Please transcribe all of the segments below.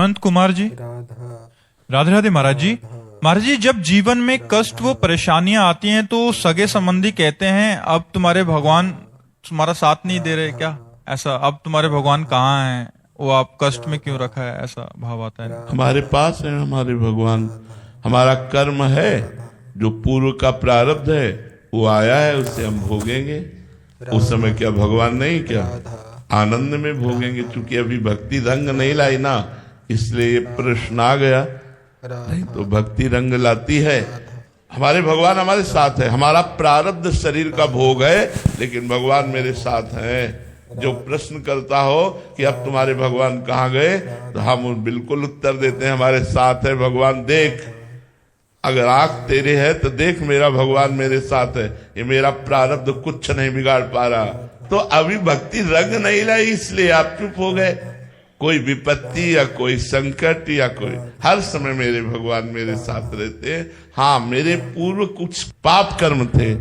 अनंत कुमार जी, राधे राधे महाराज जी। महाराज जी, जब जीवन में कष्ट व परेशानियां आती हैं तो सगे संबंधी कहते हैं अब तुम्हारे भगवान तुम्हारा साथ नहीं दे रहे क्या, ऐसा अब तुम्हारे भगवान कहाँ हैं, वो आप कष्ट में क्यों रखा है, ऐसा भाव आता है। हमारे पास है हमारे भगवान। हमारा कर्म है, जो पूर्व का प्रारब्ध है वो आया है, उससे हम भोगेंगे। उस समय क्या भगवान नहीं, क्या आनंद में भोगेंगे। चूंकि अभी भक्ति रंग नहीं लाई ना, इसलिए ये प्रश्न आ गया। नहीं तो भक्ति रंग लाती है। हमारे भगवान हमारे साथ है। हमारा प्रारब्ध शरीर का भोग है, लेकिन भगवान मेरे साथ हैं। जो प्रश्न करता हो कि अब तुम्हारे भगवान कहाँ गए, तो हम बिल्कुल उत्तर देते हैं हमारे साथ है भगवान। देख, अगर आंख तेरे है तो देख, मेरा भगवान मेरे साथ है। ये मेरा प्रारब्ध कुछ नहीं बिगाड़ पा रहा। तो अभी भक्ति रंग नहीं लाई, इसलिए आप चुप हो गए। कोई विपत्ति या कोई संकट या कोई, हर समय मेरे भगवान मेरे साथ रहते हैं। हाँ, मेरे पूर्व कुछ पाप कर्म थे,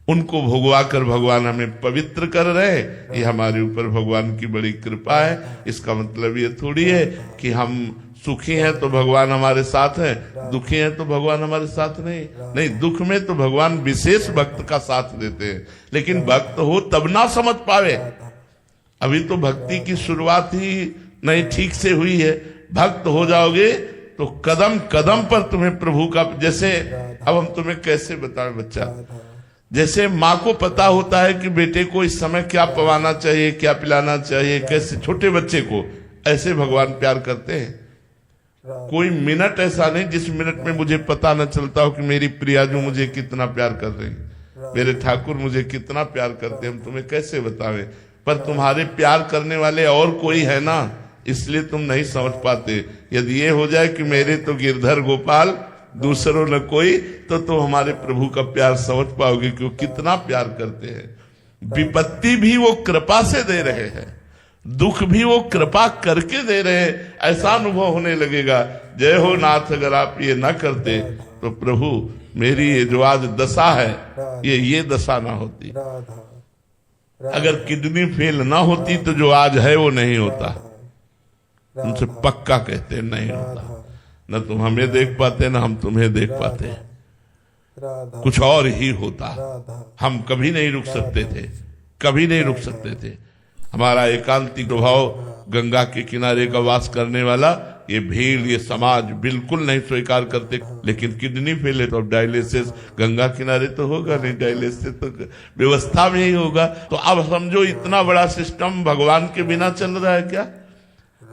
उनको भोगवा कर भगवान हमें पवित्र कर रहे। ये हमारे ऊपर भगवान की बड़ी कृपा है। इसका मतलब ये थोड़ी है कि हम सुखी हैं तो भगवान हमारे साथ है, दुखी हैं तो भगवान हमारे साथ नहीं। दुख में तो भगवान विशेष भक्त का साथ देते हैं, लेकिन भक्त हो तब ना समझ पावे। अभी तो भक्ति की शुरुआत ही नहीं ठीक से हुई है। भक्त हो जाओगे तो कदम कदम पर तुम्हें प्रभु का, जैसे अब हम तुम्हें कैसे बताएं बच्चा, जैसे माँ को पता होता है कि बेटे को इस समय क्या पवाना चाहिए, क्या पिलाना चाहिए, कैसे, छोटे बच्चे को ऐसे भगवान प्यार करते हैं। कोई मिनट ऐसा नहीं जिस मिनट में मुझे पता न चलता हो कि मेरी प्रियाजू मुझे कितना प्यार कर रही, मेरे ठाकुर मुझे कितना प्यार करते हैं। हम तुम्हें कैसे बतावें, पर तुम्हारे प्यार करने वाले और कोई है ना, इसलिए तुम नहीं समझ पाते। यदि ये हो जाए कि मेरे तो गिरधर गोपाल दूसरों न कोई, तो तुम हमारे प्रभु का प्यार समझ पाओगे कि वो कितना प्यार करते हैं। विपत्ति भी वो कृपा से दे रहे हैं, दुख भी वो कृपा करके दे रहे हैं। ऐसा अनुभव होने लगेगा, जय हो नाथ, अगर आप ये ना करते तो प्रभु मेरी ये जो आज दशा है, ये दशा ना होती। अगर किडनी फेल ना होती तो जो आज है वो नहीं होता। उनसे पक्का कहते नहीं होता। न तुम हमें देख पाते, न हम तुम्हें देख पाते, कुछ और ही होता। हम कभी नहीं रुक सकते थे, कभी नहीं रुक सकते थे। हमारा एकांतिक भाव, गंगा के किनारे का वास करने वाला, ये भीड़, ये समाज बिल्कुल नहीं स्वीकार करते। लेकिन किडनी फेल है तो अब डायलिसिस गंगा किनारे तो होगा नहीं, डायलिसिस तो व्यवस्था में ही होगा। तो अब समझो इतना बड़ा सिस्टम भगवान के बिना चल रहा है क्या?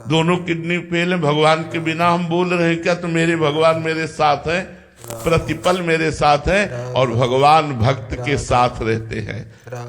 दोनों किडनी फेल है, भगवान के बिना हम बोल रहे हैं क्या? तो मेरे भगवान मेरे साथ हैं, प्रतिपल मेरे साथ हैं, और भगवान भक्त के साथ रहते हैं।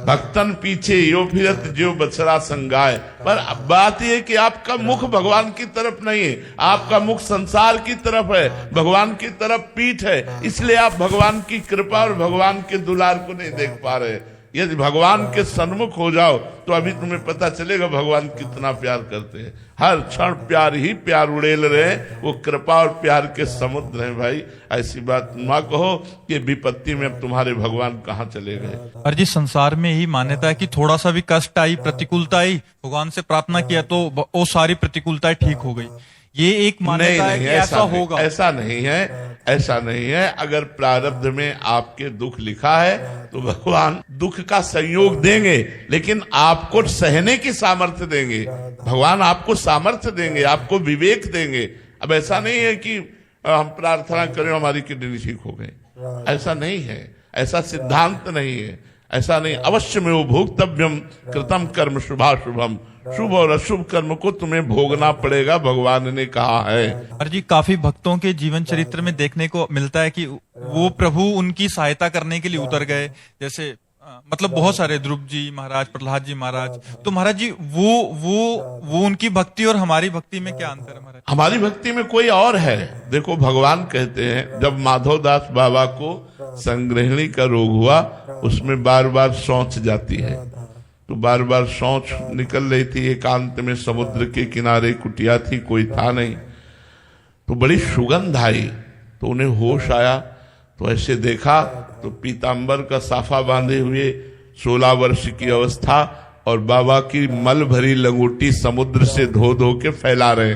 भक्तन पीछे यो फिरत जो बछड़ा संगाय। पर बात यह कि आपका मुख भगवान की तरफ नहीं है, आपका मुख संसार की तरफ है, भगवान की तरफ पीठ है। इसलिए आप भगवान की कृपा और भगवान के दुलार को नहीं देख पा रहे। यदि भगवान के सन्मुख हो जाओ तो अभी तुम्हें पता चलेगा भगवान कितना प्यार करते हैं। हर क्षण प्यार ही प्यार उड़ेल रहे, वो कृपा और प्यार के समुद्र हैं भाई। ऐसी बात ना कहो कि विपत्ति में अब तुम्हारे भगवान कहाँ चले गए। अरे जी, संसार में ही मान्यता है कि थोड़ा सा भी कष्ट आई, प्रतिकूलता आई, भगवान से प्रार्थना किया तो वो सारी प्रतिकूलताएं ठीक हो गई। ये एक मान्यता है कि ऐसा होगा। ऐसा नहीं है, ऐसा नहीं है। अगर प्रारब्ध में आपके दुख लिखा है तो भगवान दुख का संयोग देंगे, लेकिन आपको सहने की सामर्थ्य देंगे। भगवान आपको सामर्थ्य देंगे, आपको विवेक देंगे। अब ऐसा नहीं है कि हम प्रार्थना करें हमारी किडनी ठीक हो गई, ऐसा नहीं है, ऐसा सिद्धांत नहीं है, ऐसा नहीं। अवश्य में वो भोक्तव्यम कृतम कर्म शुभाशुभम, शुभ और अशुभ कर्म को तुम्हें भोगना पड़ेगा, भगवान ने कहा है। अरे जी, काफी भक्तों के जीवन चरित्र में देखने को मिलता है कि वो प्रभु उनकी सहायता करने के लिए उतर गए। जैसे मतलब बहुत सारे, ध्रुव जी महाराज, प्रहलाद जी महाराज। तो महाराज जी, वो उनकी भक्ति और हमारी भक्ति में क्या अंतर है महाराज? हमारी भक्ति में कोई और है। देखो, भगवान कहते हैं जब माधवदास बाबा को संग्रहणी का रोग हुआ, उसमें बार बार सोच जाती है, तो बार बार सोच निकल रही थी। एकांत में समुद्र के किनारे कुटिया थी, कोई था नहीं, तो बड़ी सुगंध आई, तो उन्हें होश आया। तो ऐसे देखा तो पीतांबर का साफा बांधे हुए 16 वर्ष की अवस्था और बाबा की मल भरी लंगोटी समुद्र से धो धो के फैला रहे।